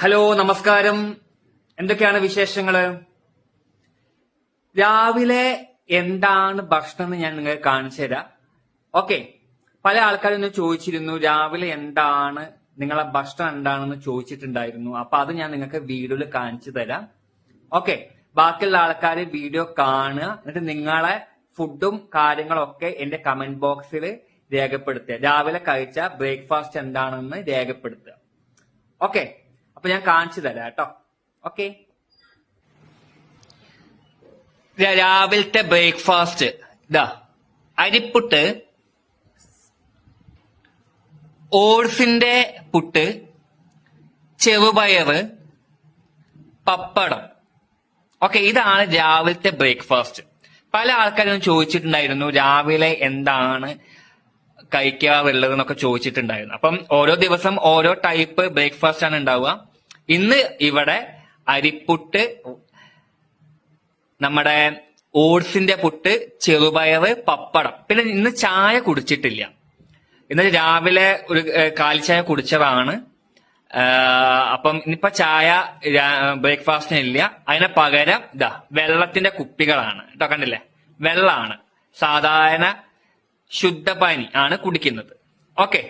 Hello, നമസ്കാരം. എന്തൊക്കെയാണ് വിശേഷങ്ങള്? രാവിലെ എന്താണ് ഭക്ഷണം എന്ന് ഞാൻ നിങ്ങൾക്ക് കാണിച്ചു തരാം. ഓക്കെ. പല ആൾക്കാരും ഇന്ന് ചോദിച്ചിരുന്നു രാവിലെ എന്താണ് നിങ്ങളെ ഭക്ഷണം എന്താണെന്ന് ചോദിച്ചിട്ടുണ്ടായിരുന്നു. അപ്പൊ അത് ഞാൻ നിങ്ങൾക്ക് വീഡിയോയിൽ കാണിച്ചു തരാം. ഓക്കെ. ബാക്കിയുള്ള ആൾക്കാർ വീഡിയോ കാണുക, എന്നിട്ട് നിങ്ങളെ ഫുഡും കാര്യങ്ങളൊക്കെ എന്റെ കമന്റ് ബോക്സിൽ രേഖപ്പെടുത്തുക. രാവിലെ കഴിച്ച ബ്രേക്ക്ഫാസ്റ്റ് എന്താണെന്ന് രേഖപ്പെടുത്തുക. ഓക്കെ. അപ്പൊ ഞാൻ കാണിച്ചു തരാം കേട്ടോ. ഓക്കെ. രാവിലത്തെ ബ്രേക്ക്ഫാസ്റ്റ് ഇതാ: അരിപ്പുട്ട്, ഓട്സിന്റെ പുട്ട്, ചെറുപയറ്, പപ്പടം. ഓക്കെ, ഇതാണ് രാവിലത്തെ ബ്രേക്ക്ഫാസ്റ്റ്. പല ആൾക്കാരും ചോദിച്ചിട്ടുണ്ടായിരുന്നു രാവിലെ എന്താണ് കഴിക്കാറുള്ളത് എന്നൊക്കെ ചോദിച്ചിട്ടുണ്ടായിരുന്നു. അപ്പം ഓരോ ദിവസം ഓരോ ടൈപ്പ് ബ്രേക്ക്ഫാസ്റ്റ് ആണ് ഉണ്ടാവുക. ഇന്ന് ഇവിടെ അരിപ്പുട്ട്, നമ്മുടെ ഓട്സിന്റെ പുട്ട്, ചെറുപയറ്, പപ്പടം. പിന്നെ ഇന്ന് ചായ കുടിച്ചിട്ടില്ല. ഇന്ന് രാവിലെ ഒരു കാലിച്ചായ കുടിച്ചതാണ്. അപ്പം ഇനിയിപ്പോ ചായ ബ്രേക്ക്ഫാസ്റ്റിന് ഇല്ല. അതിന് പകരം ഇതാ വെള്ളത്തിന്റെ കുപ്പികളാണ് കേട്ടോ. കണ്ടില്ലേ? വെള്ളമാണ്. സാധാരണ ശുദ്ധപാനി ആണ് കുടിക്കുന്നത്. ഓക്കെ.